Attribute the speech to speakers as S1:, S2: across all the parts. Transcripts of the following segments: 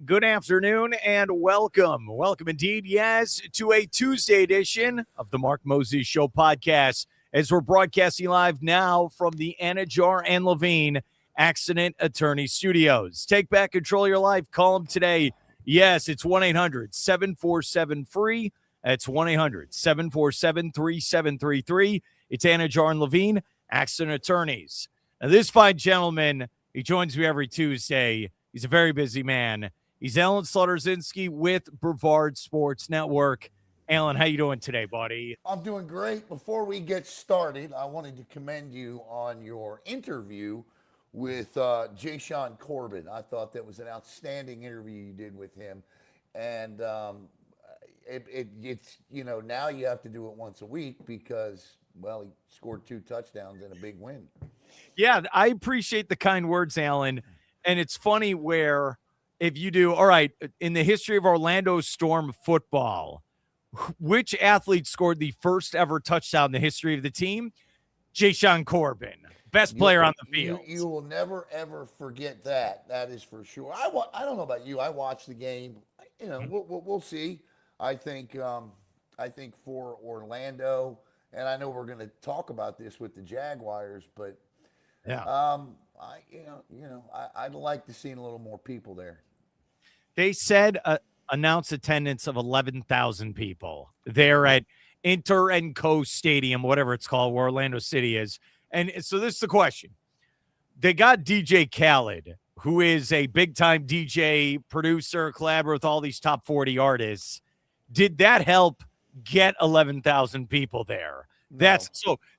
S1: good afternoon, and welcome. Welcome indeed, yes, to a Tuesday edition of the Mark Moses Show podcast, as we're broadcasting live now from the Anidjar and Levine Accident Attorney Studios. Take back control of your life. Call them today. Yes, it's 1-800-747-FREE. That's 1-800-747-3733. It's Anidjar and Levine Accident Attorneys. Now, this fine gentleman, he joins me every Tuesday. He's a very busy man. He's Alan Zlotorzynski with Brevard Sports Network. Alan, how you doing today, buddy?
S2: I'm doing great. Before we get started, I wanted to commend you on your interview with Jashawn Corbin. I thought that was an outstanding interview you did with him. And it's, now you have to do it once a week because, well, he scored 2 touchdowns and a big win.
S1: Yeah, I appreciate the kind words, Alan. And it's funny where if you do, all right, in the history of Orlando Storm football, which athlete scored the first ever touchdown in the history of the team? Jashawn Corbin, best player on the field.
S2: You will never, ever forget that. That is for sure. I don't know about you. I watched the game. We'll see. I think for Orlando, and I know we're going to talk about this with the Jaguars, but
S1: yeah.
S2: I'd like to see a little more people there.
S1: They said announced attendance of 11,000 people there at Inter and Co Stadium, whatever it's called, where Orlando City is. And so this is the question. They got DJ Khaled, who is a big-time DJ, producer, collaborator with all these top 40 artists. Did that help get 11,000 people there?
S2: No.
S1: That's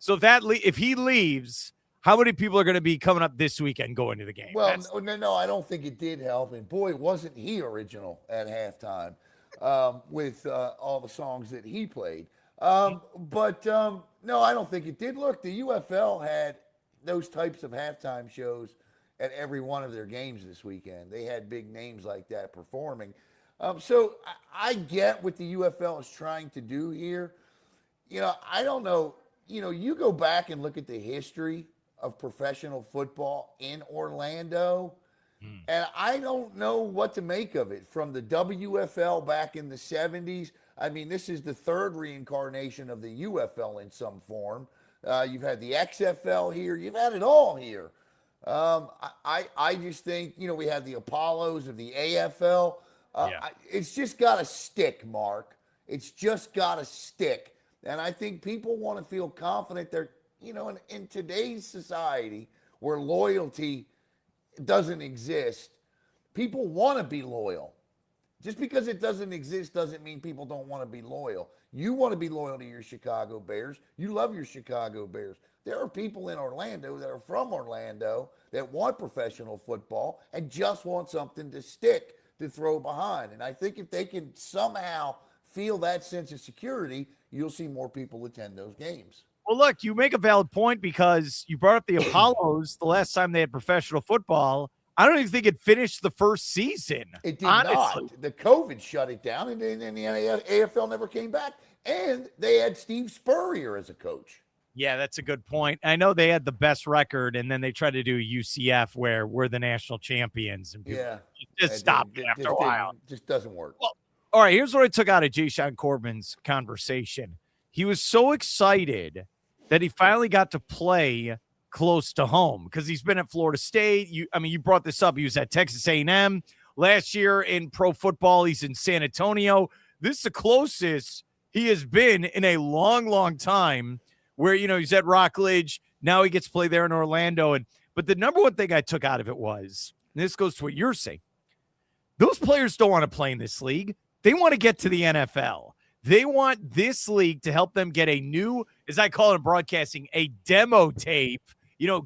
S1: so that if he leaves, how many people are going to be coming up this weekend going to the game?
S2: Well, no, I don't think it did help. And boy, wasn't he original at halftime with all the songs that he played. No, I don't think it did. Look, the UFL had those types of halftime shows at every one of their games this weekend. They had big names like that performing. So I get what the UFL is trying to do here. I don't know. You go back and look at the history of professional football in Orlando, and I don't know what to make of it. From the WFL back in the 70s, I mean, this is the third reincarnation of the UFL in some form. You've had the XFL here. You've had it all here. I just think, we had the Apollos of the AFL. It's just got to stick, Mark. It's just got to stick. And I think people want to feel confident they're, in today's society where loyalty doesn't exist, people want to be loyal. Just because it doesn't exist doesn't mean people don't want to be loyal. You want to be loyal to your Chicago Bears. You love your Chicago Bears. There are people in Orlando that are from Orlando that want professional football and just want something to stick, to throw behind. And I think if they can somehow feel that sense of security, you'll see more people attend those games.
S1: Well, look, you make a valid point because you brought up the Apollos the last time they had professional football. I don't even think it finished the first season.
S2: It did not. The COVID shut it down, and the AFL never came back. And they had Steve Spurrier as a coach.
S1: Yeah, that's a good point. I know they had the best record, and then they tried to do UCF where we're the national champions. And people just stopped after a while.
S2: It just doesn't work.
S1: Well, all right, here's what I took out of Jashawn Corbin's conversation. He was so excited that he finally got to play close to home because he's been at Florida State. You brought this up. He was at Texas A&M last year in pro football. He's in San Antonio. This is the closest he has been in a long, long time where, he's at Rockledge. Now he gets to play there in Orlando. But the number one thing I took out of it was, and this goes to what you're saying, those players don't want to play in this league. They want to get to the NFL. They want this league to help them get a new, as I call it in broadcasting, a demo tape,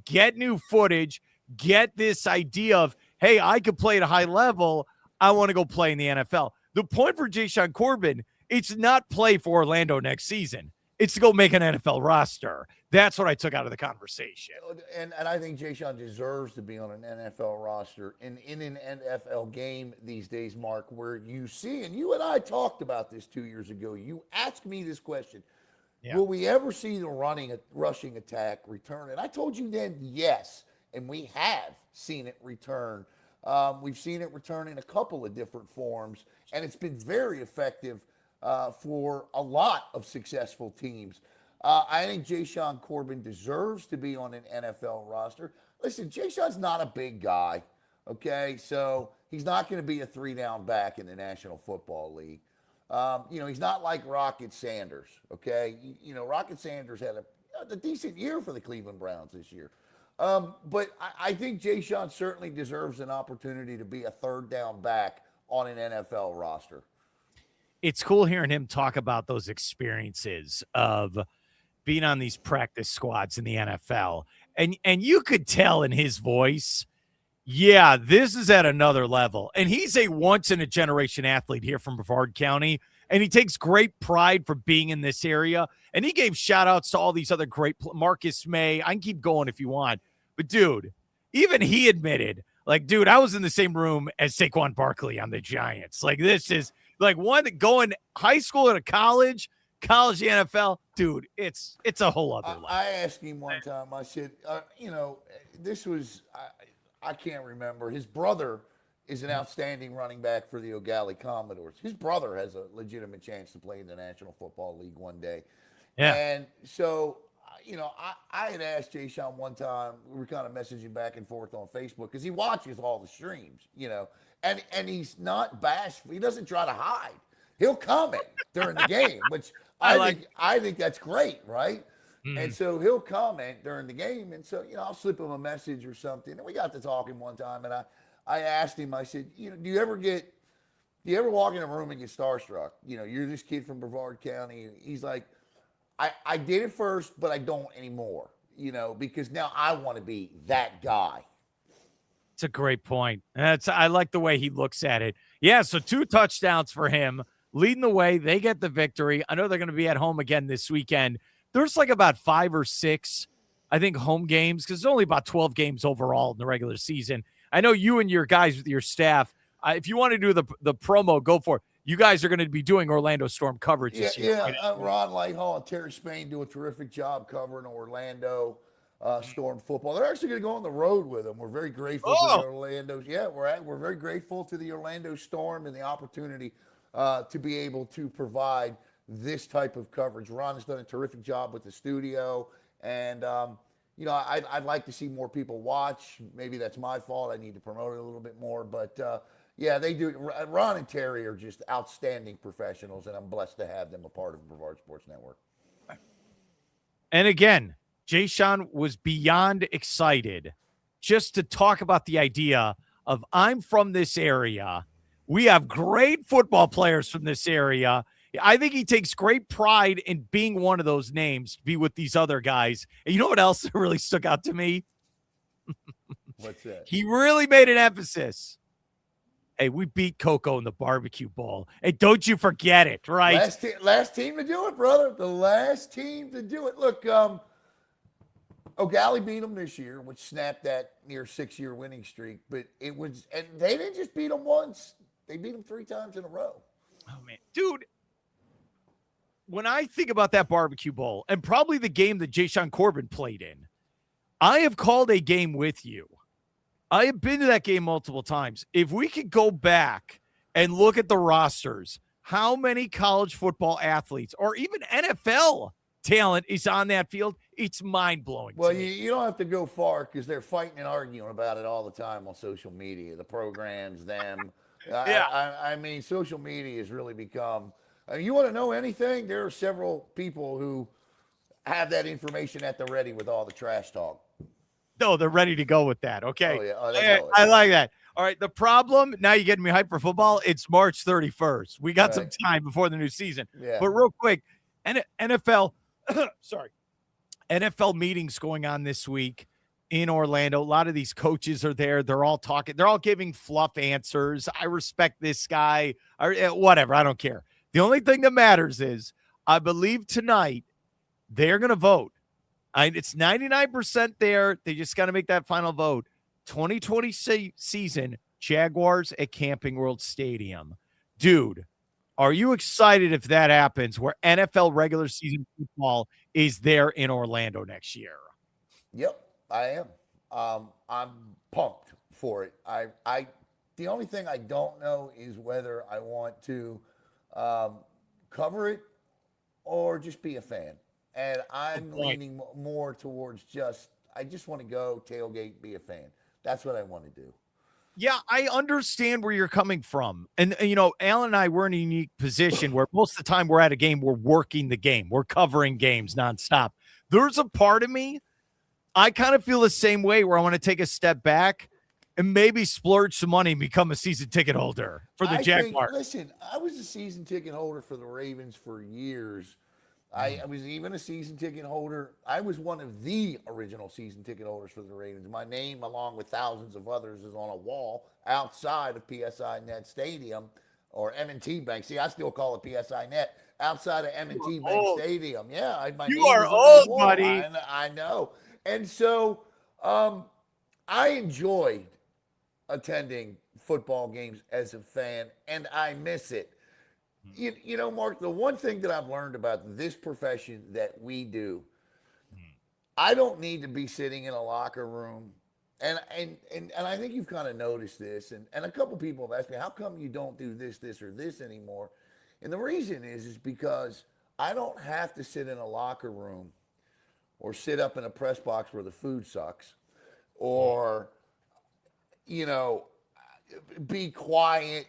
S1: get new footage, get this idea of, hey, I could play at a high level. I want to go play in the NFL. The point for Jashawn Corbin, it's not play for Orlando next season. It's to go make an NFL roster. That's what I took out of the conversation.
S2: And I think Jashawn deserves to be on an NFL roster in an NFL game these days, Mark, where you see, and you and I talked about this 2 years ago. You asked me this question. Yeah. Will we ever see the rushing attack return? And I told you then, yes. And we have seen it return We've seen it return in a couple of different forms, and it's been very effective for a lot of successful teams. I think Jayshon Corbin deserves to be on an NFL roster. Listen, Jayshon's not a big guy, okay? So he's not going to be a 3-down back in the National Football League. He's not like Rocket Sanders, okay? Rocket Sanders had a decent year for the Cleveland Browns this year. But I think Jayshon certainly deserves an opportunity to be a 3rd-down back on an NFL roster.
S1: It's cool hearing him talk about those experiences of being on these practice squads in the NFL. And you could tell in his voice, yeah, this is at another level. And he's a once-in-a-generation athlete here from Brevard County, and he takes great pride for being in this area. And he gave shout-outs to all these other great Marcus May. I can keep going if you want. But, dude, even he admitted, like, dude, I was in the same room as Saquon Barkley on the Giants. Like, this is, like, one going high school to college the NFL, dude, it's a whole other level.
S2: I asked him one time, I said, this was, I can't remember. His brother is an outstanding running back for the O'Galley Commodores. His brother has a legitimate chance to play in the National Football League one day.
S1: Yeah.
S2: And so, I had asked Jayshon one time, we were kind of messaging back and forth on Facebook because he watches all the streams, and he's not bashful. He doesn't try to hide. He'll comment during the game, which I think that's great, right? Mm-hmm. And so he'll comment during the game, and so I'll slip him a message or something. And we got to talking one time, and I asked him, I said, do you ever walk in a room and get starstruck? You're this kid from Brevard County. He's like, I did it first, but I don't anymore. Because now I want to be that guy.
S1: It's a great point. I like the way he looks at it. Yeah, so 2 touchdowns for him, leading the way. They get the victory. I know they're going to be at home again this weekend. There's like about 5 or 6, I think, home games because there's only about 12 games overall in the regular season. I know you and your guys with your staff, if you want to do the promo, go for it. You guys are going to be doing Orlando Storm coverage this year.
S2: Yeah, Ron Lighthall and Terry Spain do a terrific job covering Orlando Storm football. They're actually going to go on the road with them. We're very grateful to the Orlando's. Yeah, we're very grateful to the Orlando Storm and the opportunity to be able to provide this type of coverage. Ron has done a terrific job with the studio, and I'd like to see more people watch. Maybe that's my fault. I need to promote it a little bit more, but yeah, they do. Ron and Terry are just outstanding professionals, and I'm blessed to have them a part of Brevard Sports Network.
S1: And again, Jayshon was beyond excited just to talk about the idea of I'm from this area. We have great football players from this area. I think he takes great pride in being one of those names to be with these other guys. And you know what else really stuck out to me?
S2: What's that?
S1: He really made an emphasis. Hey, we beat Coco in the barbecue bowl. Hey, don't you forget it, right?
S2: Last team to do it, brother. The last team to do it. Look, O'Galley beat them this year, which snapped that near 6-year winning streak. But it was, and they didn't just beat them once. They beat them 3 times in a row.
S1: Oh, man. Dude, when I think about that barbecue bowl and probably the game that Jayshon Corbin played in, I have called a game with you. I have been to that game multiple times. If we could go back and look at the rosters, how many college football athletes or even NFL talent is on that field, it's mind-blowing.
S2: Well, you don't have to go far because they're fighting and arguing about it all the time on social media, the programs, them.
S1: Yeah.
S2: I mean, social media has really become you want to know anything? There are several people who have that information at the ready with all the trash talk.
S1: No, they're ready to go with that. Okay.
S2: Oh, yeah.
S1: I like that. All right. The problem, now you're getting me hyped for football. It's March 31st. We got some time before the new season.
S2: Yeah.
S1: But real quick, NFL, NFL meetings going on this week in Orlando. A lot of these coaches are there. They're all talking. They're all giving fluff answers. I respect this guy or whatever. I don't care. The only thing that matters is I believe tonight they're going to vote. It's 99% there. They just got to make that final vote. 2020 season, Jaguars at Camping World Stadium. Dude, are you excited if that happens where NFL regular season football is there in Orlando next year?
S2: Yep, I am. I'm pumped for it. The only thing I don't know is whether I want to cover it or just be a fan. And I'm leaning more towards I just want to go tailgate, be a fan. That's what I want to do.
S1: Yeah, I understand where you're coming from. And Alan and I, we're in a unique position where most of the time we're at a game, we're working the game. We're covering games nonstop. There's a part of me, I kind of feel the same way where I want to take a step back and maybe splurge some money and become a season ticket holder for the Jaguars.
S2: Listen, I was a season ticket holder for the Ravens for years. I was even a season ticket holder. I was one of the original season ticket holders for the Ravens. My name, along with thousands of others, is on a wall outside of PSI Net Stadium or M&T Bank. See, I still call it PSI Net. Outside of M&T Bank Stadium. Yeah, my
S1: you
S2: name
S1: are
S2: is
S1: old, buddy.
S2: I know. And so I enjoyed attending football games as a fan, and I miss it. You know, Mark, the one thing that I've learned about this profession that we do, I don't need to be sitting in a locker room. And I think you've kind of noticed this. And a couple people have asked me, how come you don't do this, or this anymore? And the reason is because I don't have to sit in a locker room or sit up in a press box where the food sucks or, be quiet.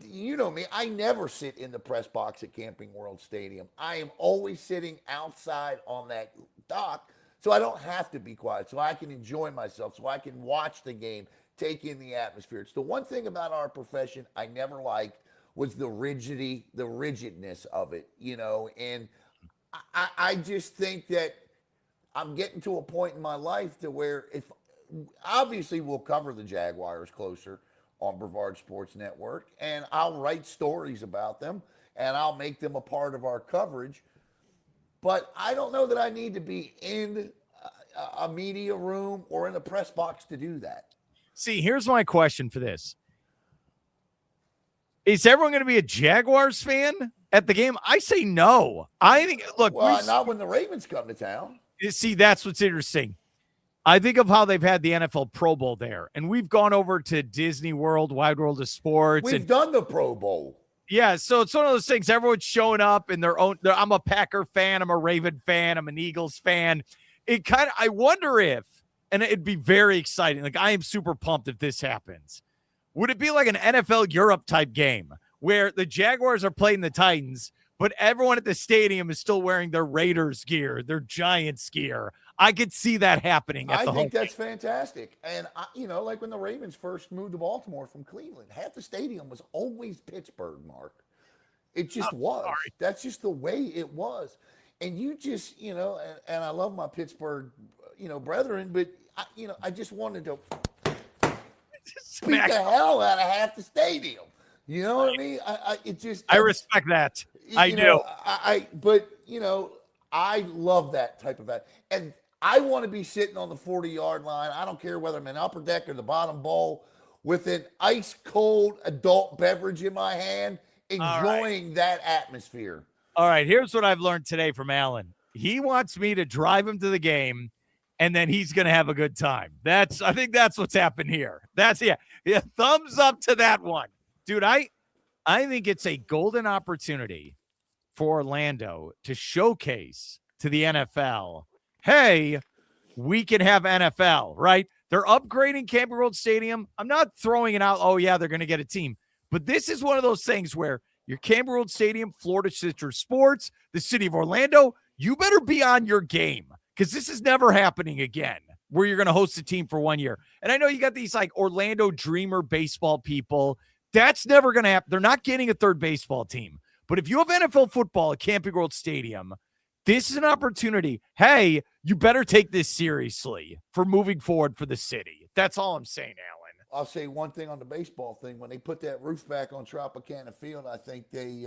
S2: You know me. I never sit in the press box at Camping World Stadium. I am always sitting outside on that dock, so I don't have to be quiet, so I can enjoy myself, so I can watch the game, take in the atmosphere. It's the one thing about our profession I never liked was the rigidness of it, and I just think that I'm getting to a point in my life to where obviously we'll cover the Jaguars closer on Brevard Sports Network, and I'll write stories about them, and I'll make them a part of our coverage. But I don't know that I need to be in a media room or in a press box to do that.
S1: See, here's my question for this. Is everyone going to be a Jaguars fan at the game? I say no. I think, look.
S2: Well, not when the Ravens come to town.
S1: See, that's what's interesting. I think of how they've had the NFL Pro Bowl there, and we've gone over to Disney World, Wide World of Sports.
S2: We've done the Pro Bowl.
S1: Yeah, so it's one of those things. Everyone's showing up in their own. I'm a Packer fan. I'm a Raven fan. I'm an Eagles fan. I wonder if, and it'd be very exciting. Like, I am super pumped if this happens. Would it be like an NFL Europe type game where the Jaguars are playing the Titans, but everyone at the stadium is still wearing their Raiders gear, their Giants gear? I could see that happening.
S2: I think that's fantastic. And, like when the Ravens first moved to Baltimore from Cleveland, half the stadium was always Pittsburgh, Mark. It just was. Sorry. That's just the way it was. And you just, and I love my Pittsburgh, brethren, but, I just wanted to beat the hell out of half the stadium. You know what I mean? I
S1: respect that. I do.
S2: I love that type of that. And I want to be sitting on the 40-yard line. I don't care whether I'm in upper deck or the bottom bowl with an ice cold adult beverage in my hand, enjoying that atmosphere.
S1: All right. Here's what I've learned today from Alan. He wants me to drive him to the game, and then he's going to have a good time. I think that's what's happened here. Yeah. Thumbs up to that one. Dude, I think it's a golden opportunity for Orlando to showcase to the NFL, hey, we can have NFL, right? They're upgrading Camping World Stadium. I'm not throwing it out, oh, yeah, they're going to get a team. But this is one of those things where your Camping World Stadium, Florida Citrus Sports, the city of Orlando, you better be on your game because this is never happening again where you're going to host a team for 1 year. And I know you got these like Orlando Dreamer baseball people. That's never going to happen. They're not getting a third baseball team. But if you have NFL football at Camping World Stadium, this is an opportunity. Hey, you better take this seriously for moving forward for the city. That's all I'm saying, Alan.
S2: I'll say one thing on the baseball thing. When they put that roof back on Tropicana Field, I think they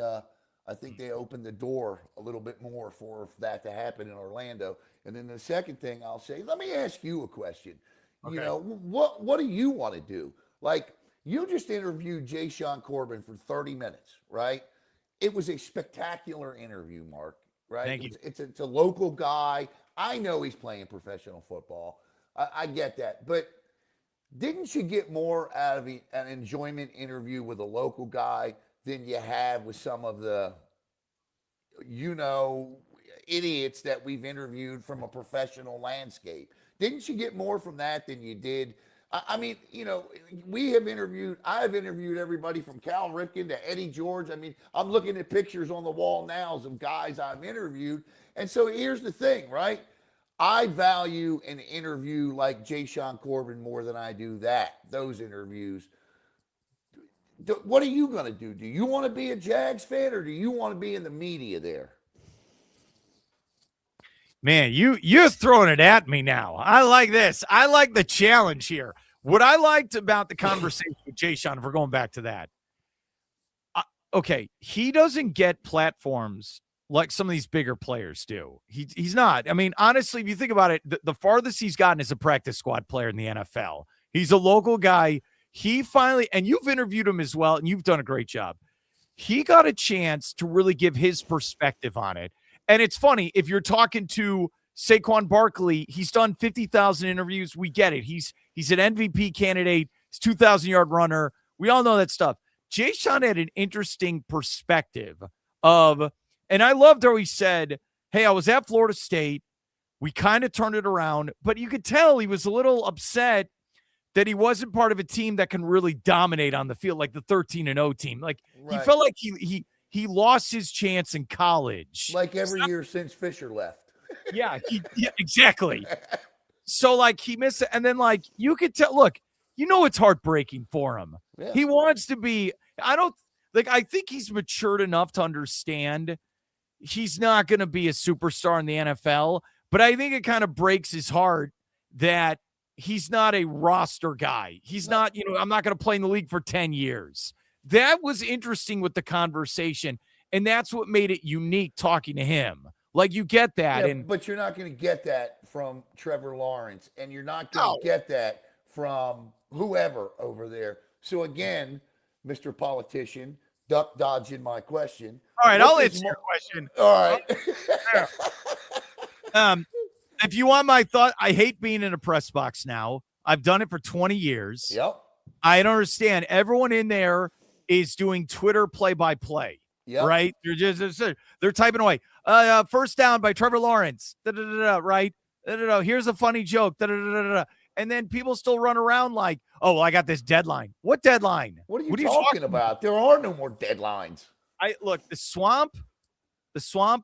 S2: opened the door a little bit more for that to happen in Orlando. And then the second thing I'll say, let me ask you a question. Okay. What do you want to do? Like, you just interviewed Jay Sean Corbin for 30 minutes, right? It was a spectacular interview, Mark, right?
S1: Thank you.
S2: It's a local guy. I know he's playing professional football. I get that. But Didn't you get more out of an enjoyment interview with a local guy than you have with some of the, you know, idiots that we've interviewed from a professional landscape? Didn't you get more from that than you did? I mean, you know, I've interviewed everybody from Cal Ripken to Eddie George. I mean, I'm looking at pictures on the wall now of guys I've interviewed. And so here's the thing, right? I value an interview like Jay Sean Corbin more than I do those interviews. What are you going to do? Do you want to be a Jags fan or do you want to be in the media there?
S1: Man, you're throwing it at me now. I like this. I like the challenge here. What I liked about the conversation with Jay Sean, if we're going back to that, okay, he doesn't get platforms like some of these bigger players do. He's not. I mean, honestly, if you think about it, the farthest he's gotten is a practice squad player in the NFL. He's a local guy. He finally, and you've interviewed him as well, and you've done a great job. He got a chance to really give his perspective on it. And it's funny, if you're talking to Saquon Barkley, he's done 50,000 interviews. We get it. He's an MVP candidate. He's 2,000-yard runner. We all know that stuff. Jay Sean had an interesting perspective of, and I loved how he said, hey, I was at Florida State. We kind of turned it around, but you could tell he was a little upset that he wasn't part of a team that can really dominate on the field, like the 13-0 team. Like
S2: Right.
S1: He felt like he lost his chance in college.
S2: Like every year since Fisher left.
S1: Yeah, exactly. So, like, he missed it. And then, like, you could tell, look, you know it's heartbreaking for him. Yeah. He wants to be, I think he's matured enough to understand he's not going to be a superstar in the NFL, but I think it kind of breaks his heart that he's not a roster guy. He's not, I'm not going to play in the league for 10 years. That was interesting with the conversation, and that's what made it unique talking to him. Like, you get that.
S2: Yeah, but you're not going to get that from Trevor Lawrence, and you're not going to get that from whoever over there. So, again, Mr. Politician, duck dodging my question.
S1: All right, I'll answer your question.
S2: All
S1: right. If you want my thought, I hate being in a press box now. I've done it for 20 years.
S2: Yep.
S1: I don't understand. Everyone in there is doing Twitter play-by-play. Yep. Right? They're typing away. First down by Trevor Lawrence. Right? Here's a funny joke. And then people still run around like, oh, well, I got this deadline. What deadline?
S2: What are you talking about? There are no more deadlines.
S1: Look, the swamp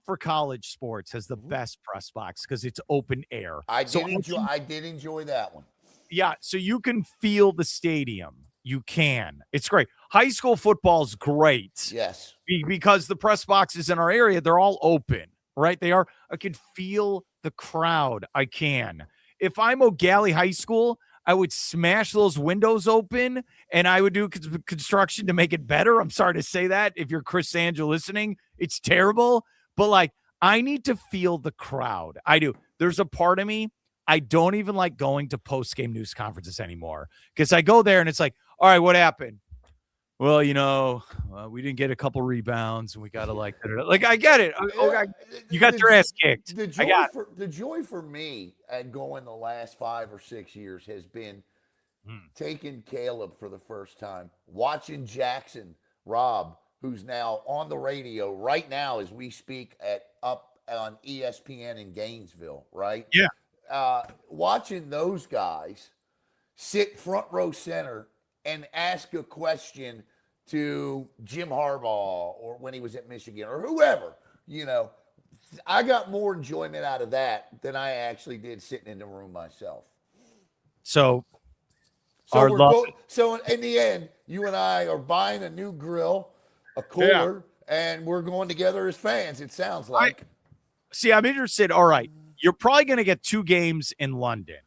S1: for college sports has the best press box because it's open air.
S2: I did enjoy that one.
S1: Yeah, so you can feel the stadium. You can. It's great. High school football is great.
S2: Yes.
S1: Because the press boxes in our area, they're all open, right? They are. I can feel the crowd. I can. If I'm O'Galley High School, I would smash those windows open and I would do construction to make it better. I'm sorry to say that. If you're Chris Angel listening, it's terrible. But, like, I need to feel the crowd. I do. There's a part of me, I don't even like going to post-game news conferences anymore because I go there and it's like, all right, what happened? Well, we didn't get a couple rebounds and we got to like I get it. You got your ass kicked.
S2: The joy for me at going the last 5 or 6 years has been taking Caleb for the first time, watching Jackson, Rob, who's now on the radio right now as we speak up on ESPN in Gainesville, right?
S1: Yeah.
S2: Watching those guys sit front row center and ask a question to Jim Harbaugh or when he was at Michigan or whoever, I got more enjoyment out of that than I actually did sitting in the room myself.
S1: So
S2: in the end, you and I are buying a new grill, a cooler, and we're going together as fans, it sounds like.
S1: I'm interested. All right. You're probably going to get 2 games in London.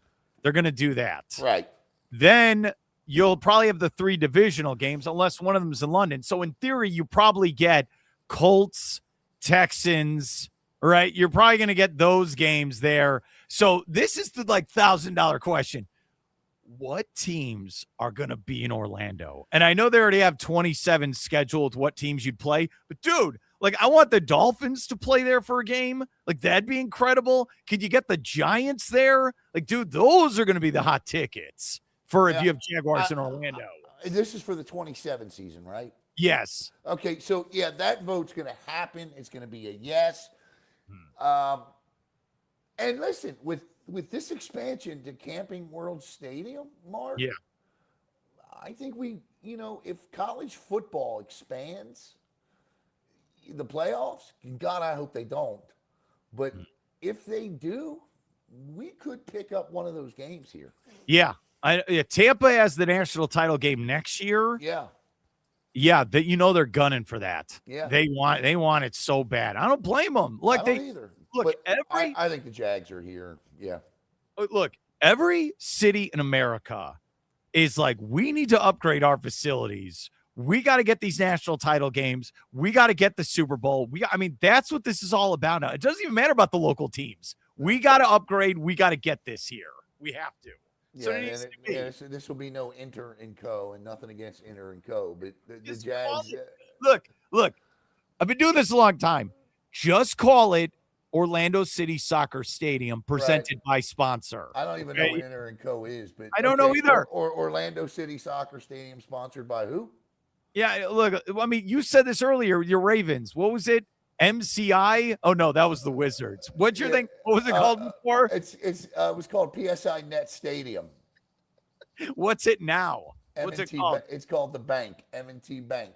S1: They're going to do that.
S2: Right.
S1: Then you'll probably have the 3 divisional games unless one of them is in London. So in theory, you probably get Colts, Texans, right? You're probably going to get those games there. So this is the $1,000 question. What teams are going to be in Orlando? And I know they already have 27 scheduled what teams you'd play, but dude, I want the Dolphins to play there for a game. That'd be incredible. Could you get the Giants there? Dude, those are going to be the hot tickets for if you have Jaguars in Orlando.
S2: This is for the 27 season, right?
S1: Yes.
S2: Okay, so yeah, that vote's going to happen. It's going to be a yes. And listen, with this expansion to Camping World Stadium, Mark,
S1: Yeah.
S2: I think if college football expands the playoffs, God, I hope they don't. But if they do, we could pick up one of those games here.
S1: Yeah. Tampa has the national title game next year.
S2: Yeah.
S1: Yeah, they're gunning for that.
S2: Yeah.
S1: They want it so bad. I don't blame them. Look,
S2: I don't either.
S1: Look,
S2: but I think the Jags are here. Yeah.
S1: Look, every city in America is like, we need to upgrade our facilities. We got to get these national title games. We got to get the Super Bowl. That's what this is all about now. It doesn't even matter about the local teams. We got to upgrade. We got to get this here. We have to.
S2: Yeah, so this will be no Inter and Co. and nothing against Inter and Co. But the Jags.
S1: Look, I've been doing this a long time. Just call it Orlando City Soccer Stadium, presented by sponsor.
S2: I don't even know what Inter and Co. is, but
S1: I don't know either.
S2: Or Orlando City Soccer Stadium, sponsored by who?
S1: Yeah, look, you said this earlier. Your Ravens. What was it? MCI? Oh no, that was the Wizards. What's your thing? What was it called before?
S2: It was called PSI Net Stadium.
S1: What's it now? What's it called?
S2: It's called the Bank. M&T Bank.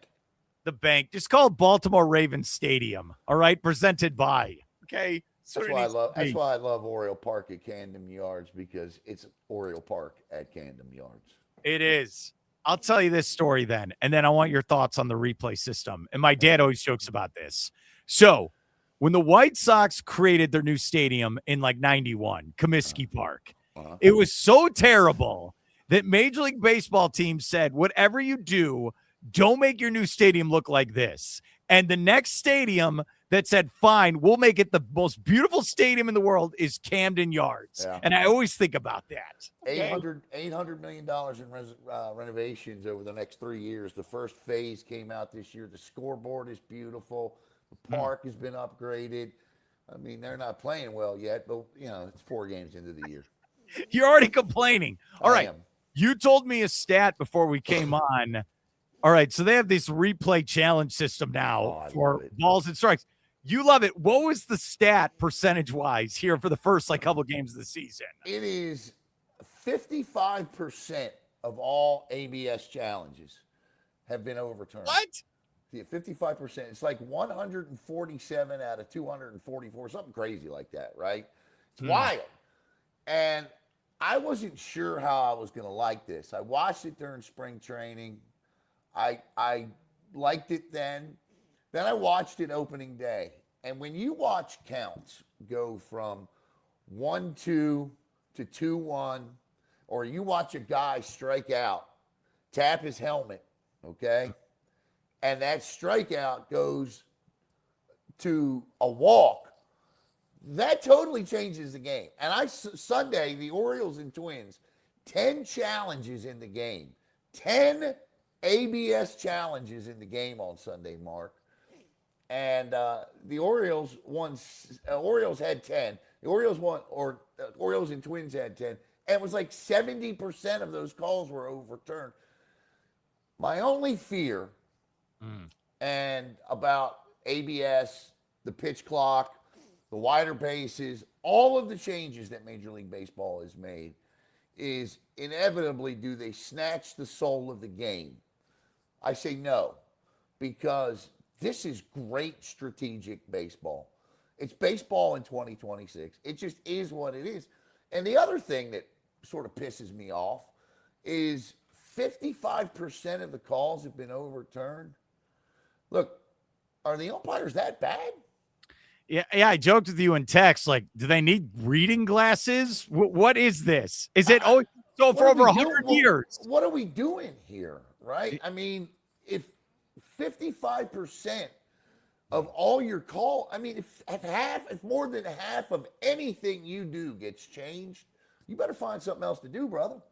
S1: The Bank. Just call it Baltimore Ravens Stadium. All right, presented by. Okay.
S2: That's why I love Oriole Park at Camden Yards, because it's Oriole Park at Camden Yards.
S1: It is. I'll tell you this story then, and then I want your thoughts on the replay system. And my dad always jokes about this. So when the White Sox created their new stadium in like 91, Comiskey Park, it was so terrible that Major League Baseball teams said, whatever you do, don't make your new stadium look like this. And the next stadium that said, fine, we'll make it the most beautiful stadium in the world is Camden Yards. Yeah. And I always think about that.
S2: Okay? $800 million in renovations over the next 3 years. The first phase came out this year. The scoreboard is beautiful. The park has been upgraded. I mean, they're not playing well yet, but, it's 4 games into the year.
S1: You're already complaining. All right. You told me a stat before we came on. All right, so they have this replay challenge system now for balls and strikes. You love it. What was the stat percentage-wise here for the first couple games of the season?
S2: It is 55% of all ABS challenges have been overturned.
S1: What?
S2: Yeah, 55%. It's like 147 out of 244, something crazy like that, right? It's wild. And I wasn't sure how I was going to like this. I watched it during spring training. I liked it then. Then I watched it opening day. And when you watch counts go from 1-2 to 2-1, or you watch a guy strike out, tap his helmet, okay, and that strikeout goes to a walk, that totally changes the game. And Sunday, the Orioles and Twins, 10 challenges in the game. 10 ABS challenges in the game on Sunday, Mark. And the Orioles won. Orioles had 10. The Orioles won, or Orioles and Twins had 10. And it was like 70% of those calls were overturned. My only fear and about ABS, the pitch clock, the wider bases, all of the changes that Major League Baseball has made is inevitably, do they snatch the soul of the game? I say no, because this is great strategic baseball. It's baseball in 2026. It just is what it is. And the other thing that sort of pisses me off is 55% of the calls have been overturned. Look, are the umpires that bad?
S1: Yeah, I joked with you in text, do they need reading glasses? What is this? Is it for over 100 years? What
S2: are we doing here, right? I mean, if 55% of all your call, if more than half of anything you do gets changed, you better find something else to do, brother.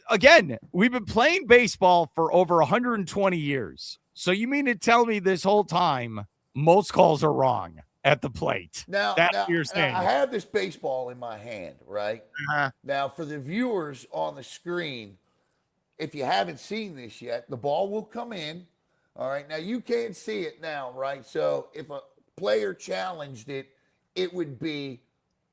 S1: Again, we've been playing baseball for over 120 years. So you mean to tell me this whole time most calls are wrong? at the plate.
S2: Now,
S1: That's
S2: now,
S1: what you're
S2: now
S1: saying.
S2: I have this baseball in my hand, right?
S1: Uh-huh.
S2: Now, for the viewers on the screen, if you haven't seen this yet, the ball will come in. All right. Now, you can't see it now, right? So if a player challenged it, it would be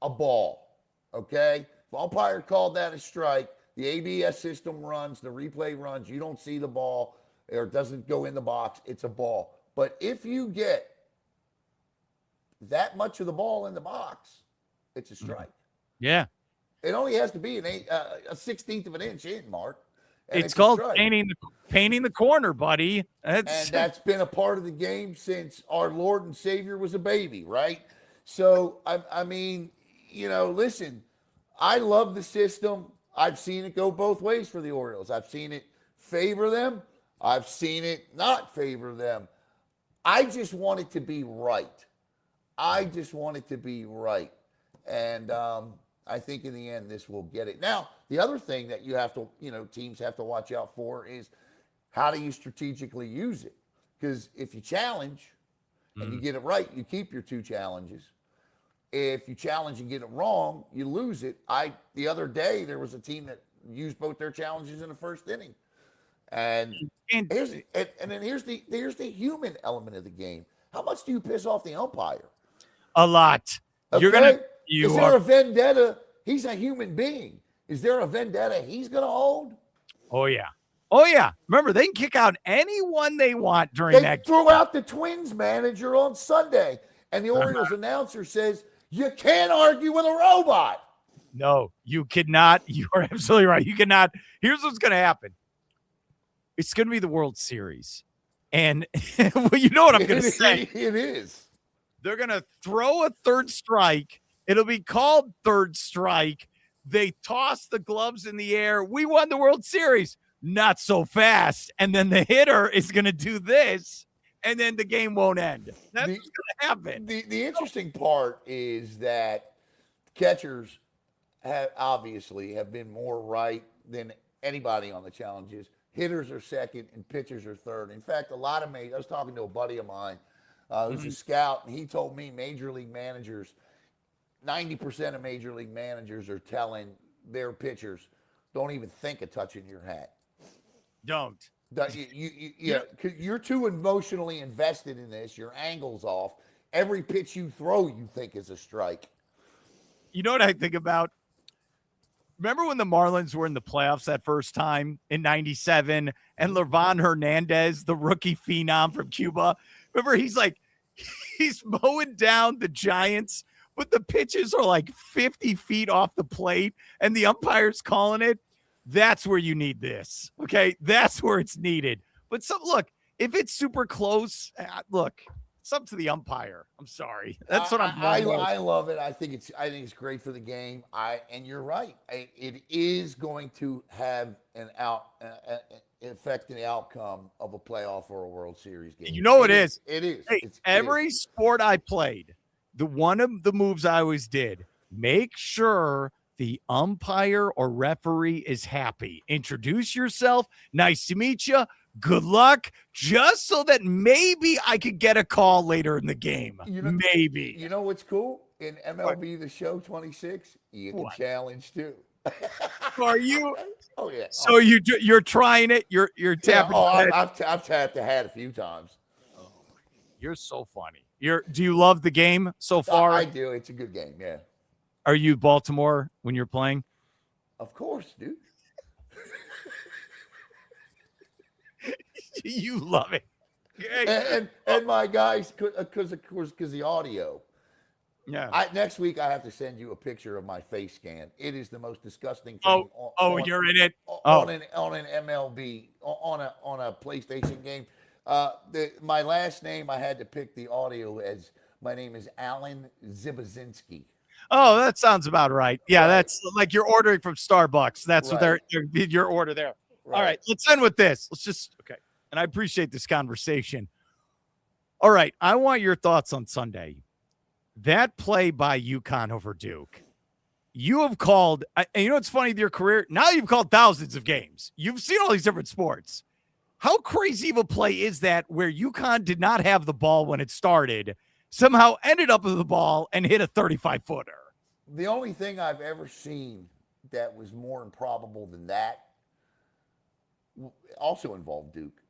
S2: a ball. Okay. If umpire called that a strike, the ABS system runs, the replay runs, you don't see the ball or it doesn't go in the box, it's a ball. But if you get that much of the ball in the box, it's a strike.
S1: Yeah.
S2: It only has to be a 16th of an inch in, Mark.
S1: It's called painting the corner, buddy.
S2: And that's been a part of the game since our Lord and Savior was a baby, right? So, I mean, listen, I love the system. I've seen it go both ways for the Orioles. I've seen it favor them. I've seen it not favor them. I just want it to be right. And I think in the end, this will get it. Now, the other thing that you have to, teams have to watch out for is how do you strategically use it? Because if you challenge and you get it right, you keep your 2 challenges. If you challenge and get it wrong, you lose it. The other day, there was a team that used both their challenges in the first inning. And here's the human element of the game. How much do you piss off the umpire?
S1: A lot.
S2: Okay? Is there a vendetta? He's a human being. Is there a vendetta he's going to hold?
S1: Oh, yeah. Remember, they can kick out anyone they want during that.
S2: They threw out the Twins manager on Sunday, and the Orioles announcer says, you can't argue with a robot.
S1: No, you cannot. You are absolutely right. You cannot. Here's what's going to happen. It's going to be the World Series. And well, you know what I'm going to say.
S2: It is.
S1: They're going to throw a third strike. It'll be called third strike. They toss the gloves in the air. We won the World Series. Not so fast. And then the hitter is going to do this, and then the game won't end. That's what's going to happen.
S2: The interesting part is that catchers have been more right than anybody on the challenges. Hitters are second and pitchers are third. In fact, I was talking to a buddy of mine who's a scout, and he told me major league managers, 90% of major league managers are telling their pitchers, don't even think of touching your hat.
S1: Don't.
S2: You're too emotionally invested in this. Your angle's off. Every pitch you throw, you think is a strike.
S1: You know what I think about? Remember when the Marlins were in the playoffs that first time in 97 and Levine Hernandez, the rookie phenom from Cuba, remember he's mowing down the Giants, but the pitches are like 50 feet off the plate and the umpire's calling it. That's where you need this. Okay. That's where it's needed. But look, if it's super close, look, it's up to the umpire. I'm sorry. That's what
S2: I love it. I think it's great for the game. And you're right. It is going to have an affect the outcome of a playoff or a World Series game.
S1: You know it is.
S2: It is.
S1: Hey, every sport I played, one of the moves I always did, make sure the umpire or referee is happy. Introduce yourself. Nice to meet you. Good luck. Just so that maybe I could get a call later in the game. Maybe.
S2: You know what's cool? In MLB The Show 26, you can challenge too.
S1: Are you?
S2: Oh yeah.
S1: So you're trying it. You're tapping.
S2: I've tapped the hat a few times.
S1: Oh, you're so funny. Do you love the game so far?
S2: I do. It's a good game. Yeah.
S1: Are you Baltimore when you're playing?
S2: Of course, dude.
S1: You love it.
S2: And my guys, because the audio.
S1: Yeah.
S2: Next week I have to send you a picture of my face scan. It is the most disgusting thing.
S1: You're in it.
S2: On an MLB on a PlayStation game. My last name I had to pick the audio as my name is Alan Zibozinski.
S1: Oh, that sounds about right. Yeah, right. That's like you're ordering from Starbucks. That's
S2: right.
S1: What your order there. Right. All right, let's end with this. Okay. And I appreciate this conversation. All right, I want your thoughts on Sunday. That play by UConn over Duke. You have called, and you know what's funny with your career? Now you've called thousands of games. You've seen all these different sports. How crazy of a play is that where UConn did not have the ball when it started? somehow ended up with the ball and hit a 35-footer.
S2: The only thing I've ever seen that was more improbable than that also involved Duke.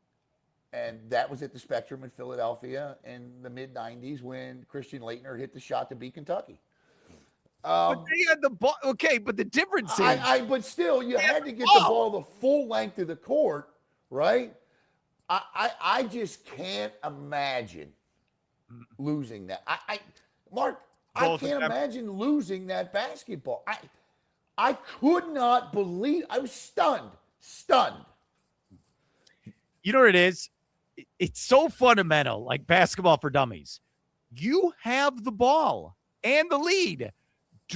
S2: And that was at the Spectrum in Philadelphia in the mid-'90s when Christian Laettner hit the shot to beat Kentucky.
S1: But they had the ball. Okay, but the difference is,
S2: but still, you had to get the ball the full length of the court, right? I just can't imagine losing that. Mark, I can't imagine losing that basketball. I could not believe. I was stunned.
S1: You know what it is? It's so fundamental, like basketball for dummies. You have the ball and the lead.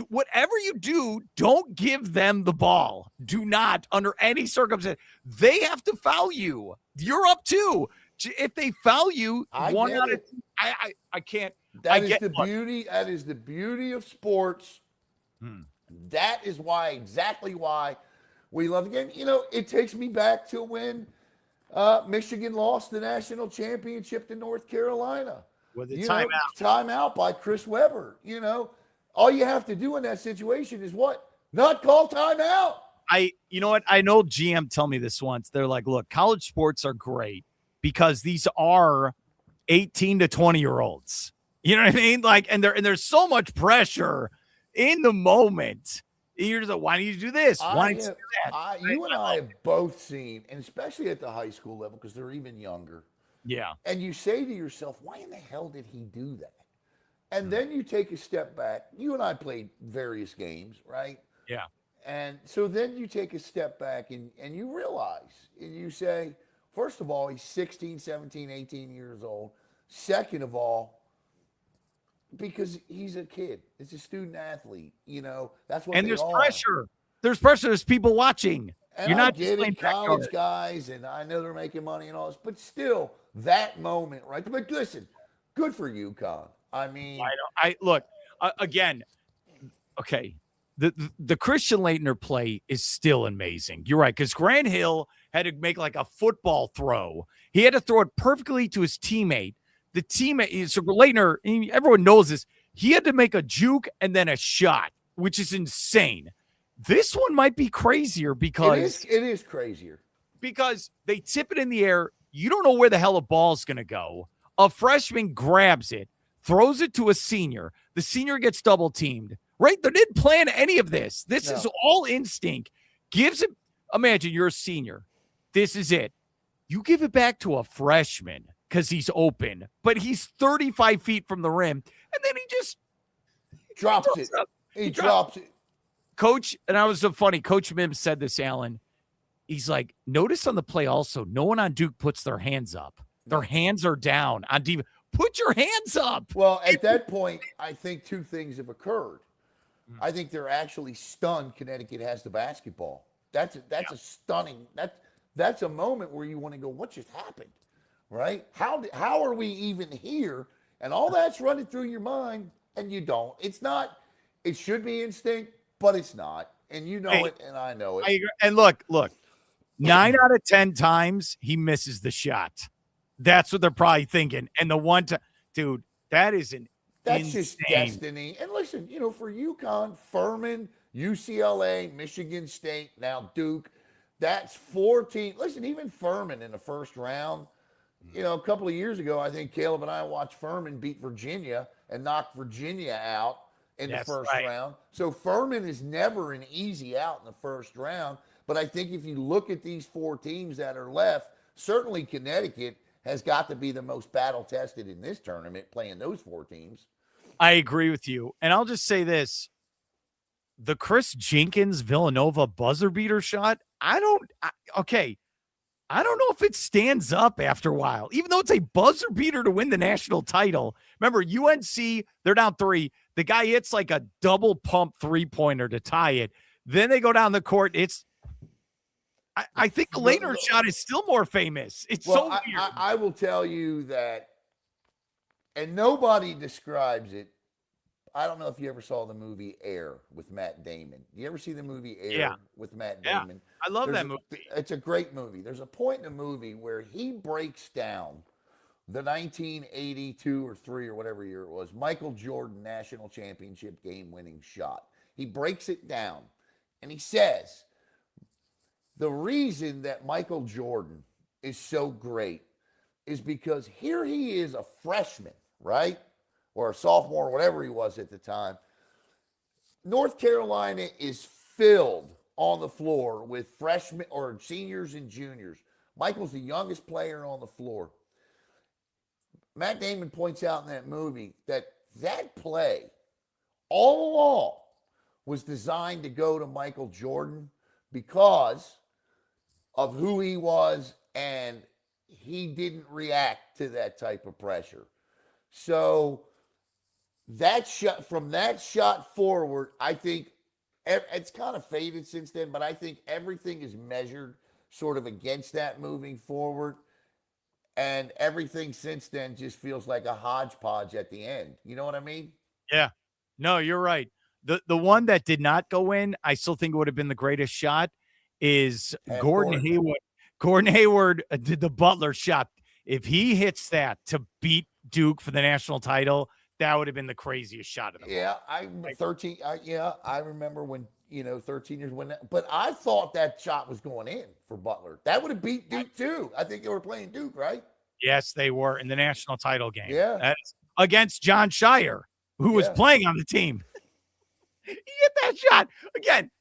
S1: Whatever you do, don't give them the ball. Do not, under any circumstance. They have to foul you. You're up 2. If they foul you, I can't.
S2: That is the beauty of sports. That is exactly why we love the game. You know, it takes me back to when Michigan lost the national championship to North Carolina.
S1: With a
S2: timeout by Chris Webber. You know, all you have to do in that situation is what? Not call timeout.
S1: You know what? I know GM told me this once. They're like, look, college sports are great because these are 18 to 20-year-olds. You know what I mean? Like, and there's so much pressure in the moment. You're just like, why don't you do this? Why don't you do that?
S2: You and I have both seen, and especially at the high school level, because they're even younger.
S1: Yeah.
S2: And you say to yourself, why in the hell did he do that? And then you take a step back. You and I played various games, right?
S1: Yeah.
S2: And so then you take a step back and you realize, and you say, first of all, he's 16, 17, 18 years old. Second of all, because he's a kid. It's a student athlete. You know, that's what.
S1: And there's pressure. There's pressure. There's people watching.
S2: And
S1: you're not
S2: just getting college guys, and I know they're making money and all this, but still, that moment, right? But listen, good for you, Con. I mean,
S1: look again. Okay, the Christian Laettner play is still amazing. You're right, because Grant Hill had to make like a football throw. He had to throw it perfectly to his teammate. The teammate, so Laettner, everyone knows this. He had to make a juke and then a shot, which is insane. This one might be crazier because
S2: it is crazier
S1: because they tip it in the air. You don't know where the hell a ball's going to go. A freshman grabs it, throws it to a senior. The senior gets double teamed, right? They didn't plan any of this. This is all instinct. Gives it. Imagine you're a senior. This is it. You give it back to a freshman because he's open, but he's 35 feet from the rim. And then he just
S2: drops it. He drops it.
S1: Coach, and I was so funny. Coach Mims said this, Alan. He's like, notice on the play also, no one on Duke puts their hands up. Their hands are down on defense. Put your hands up.
S2: Well, at that point, I think two things have occurred. I think they're actually stunned Connecticut has the basketball. That's a stunning. That's a moment where you want to go, what just happened, right? How are we even here? And all that's running through your mind, and you don't. It's not. It should be instinct, but it's not. And you know it, and I know it.
S1: I agree. And look, 9 out of 10 times he misses the shot. That's what they're probably thinking. And the one time, dude, that's insane.
S2: Just destiny. And listen, for UConn, Furman, UCLA, Michigan State, now Duke, that's 14. Listen, even Furman in the first round, a couple of years ago, I think Caleb and I watched Furman beat Virginia and knock Virginia out in the first round. So Furman is never an easy out in the first round. But I think if you look at these 4 teams that are left, certainly Connecticut has got to be the most battle-tested in this tournament, playing those 4 teams.
S1: I agree with you. And I'll just say this. The Chris Jenkins Villanova buzzer beater shot, I don't know if it stands up after a while, even though it's a buzzer beater to win the national title. Remember, UNC, they're down 3. The guy hits like a double pump 3-pointer to tie it. Then they go down the court. I think the Laettner shot is still more famous. It's so weird.
S2: I will tell you that, and nobody describes it. I don't know if you ever saw the movie Air with Matt Damon. You ever see the movie Air with Matt Damon?
S1: I love that movie.
S2: It's a great movie. There's a point in the movie where he breaks down the 1982 or 3 or whatever year it was, Michael Jordan national championship game-winning shot. He breaks it down, and he says, the reason that Michael Jordan is so great is because here he is, a freshman, right? Or a sophomore, whatever he was at the time. North Carolina is filled on the floor with freshmen or seniors and juniors. Michael's the youngest player on the floor. Matt Damon points out in that movie that play all along was designed to go to Michael Jordan because of who he was, and he didn't react to that type of pressure. So that shot, from that shot forward, I think it's kind of faded since then, but I think everything is measured sort of against that moving forward. And everything since then just feels like a hodgepodge at the end. You know what I mean?
S1: Yeah. No, you're right. The one that did not go in, I still think would have been the greatest shot, is Gordon Hayward. Gordon Hayward did the Butler shot. If he hits that to beat Duke for the national title, that would have been the craziest shot of the
S2: Yeah,
S1: moment.
S2: 13. I remember when 13 years when. But I thought that shot was going in for Butler. That would have beat Duke too. I think they were playing Duke, right?
S1: Yes, they were in the national title game.
S2: Yeah,
S1: that's against John Shire, who was playing on the team. He hit that shot again,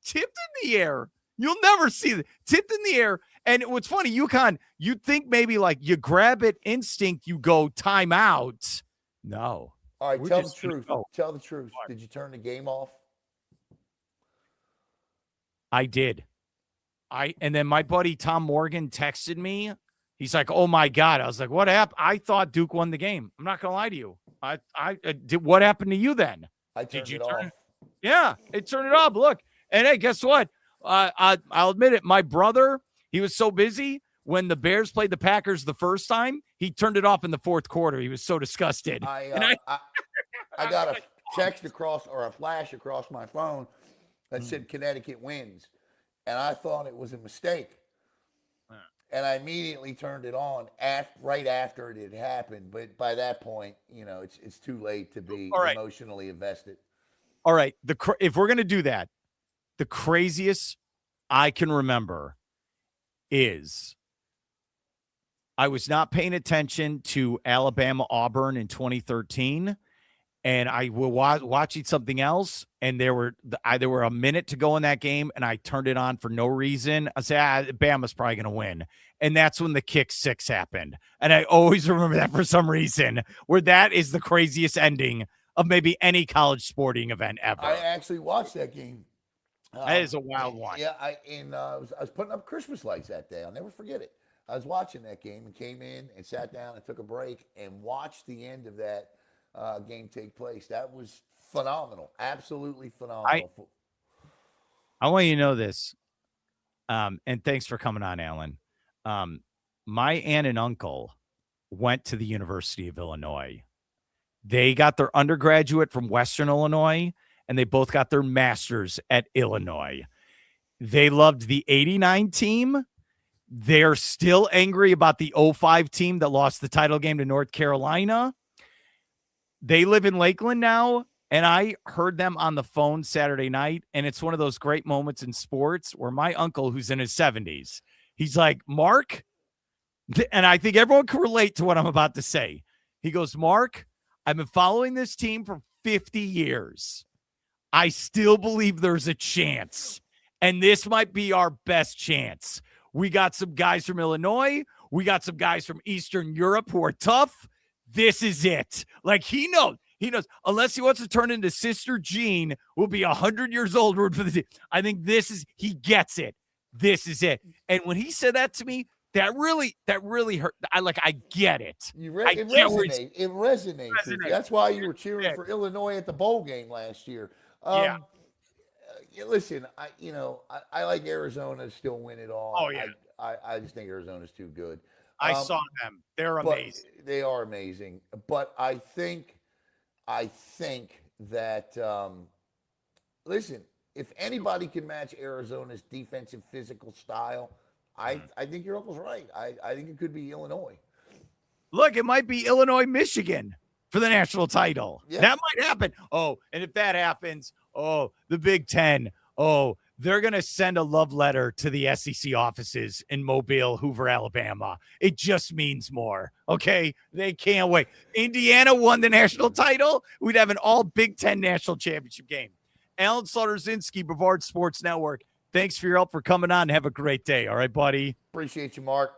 S1: tipped in the air. You'll never see it. Tipped in the air. And what's funny, UConn, you'd think maybe like you grab it instinct, you go timeout. No.
S2: All right, tell the truth. Tell the truth. Did you turn the game off?
S1: I did. And then my buddy Tom Morgan texted me. He's like, "Oh my God!" I was like, "What happened?" I thought Duke won the game. I'm not gonna lie to you. I did. What happened to you then?
S2: I turned it off.
S1: Yeah, it turned it off. Look, and hey, guess what? I'll admit it. My brother, he was so busy when the Bears played the Packers the first time. He turned it off in the fourth quarter. He was so disgusted.
S2: I got a text across or a flash across my phone that said Connecticut wins, and I thought it was a mistake. And I immediately turned it on right after it had happened. But by that point, it's too late to be emotionally invested.
S1: All right. If we're going to do that, the craziest I can remember is I was not paying attention to Alabama-Auburn in 2013, and I was watching something else, and there were a minute to go in that game, and I turned it on for no reason. I said, Bama's probably going to win. And that's when the kick six happened. And I always remember that for some reason, where that is the craziest ending of maybe any college sporting event ever.
S2: I actually watched that game.
S1: That is a wild one.
S2: Yeah, I was putting up Christmas lights that day. I'll never forget it. I was watching that game and came in and sat down and took a break and watched the end of that game take place. That was phenomenal. Absolutely phenomenal.
S1: I want you to know this. And thanks for coming on, Alan. My aunt and uncle went to the University of Illinois. They got their undergraduate from Western Illinois, and they both got their master's at Illinois. They loved the 89 team. They're still angry about the 05 team that lost the title game to North Carolina. They live in Lakeland now, and I heard them on the phone Saturday night, and it's one of those great moments in sports where my uncle, who's in his 70s, he's like, Mark, and I think everyone can relate to what I'm about to say. He goes, Mark, I've been following this team for 50 years. I still believe there's a chance, and this might be our best chance. We got some guys from Illinois. We got some guys from Eastern Europe who are tough. This is it. Like, he knows, unless he wants to turn into Sister Jean, who will be 100 years old, root for the team. I think he gets it. This is it. And when he said that to me, that really hurt. I get it.
S2: It resonates. That's why you were cheering for Illinois at the bowl game last year. Listen, I like Arizona to still win it all.
S1: Oh yeah.
S2: I just think Arizona's too good.
S1: I saw them. They're amazing.
S2: They are amazing. But I think that listen, if anybody can match Arizona's defensive physical style, I think your uncle's right. I think it could be Illinois.
S1: Look, it might be Illinois, Michigan for the national title.
S2: Yeah.
S1: That might happen. Oh, and if that happens, the Big Ten, they're going to send a love letter to the SEC offices in Mobile, Hoover, Alabama. It just means more. Okay. They can't wait. Indiana won the national title. We'd have an all Big Ten national championship game. Alan Zlotorzynski, Brevard Sports Network. Thanks for your help for coming on. Have a great day. All right, buddy.
S2: Appreciate you, Mark.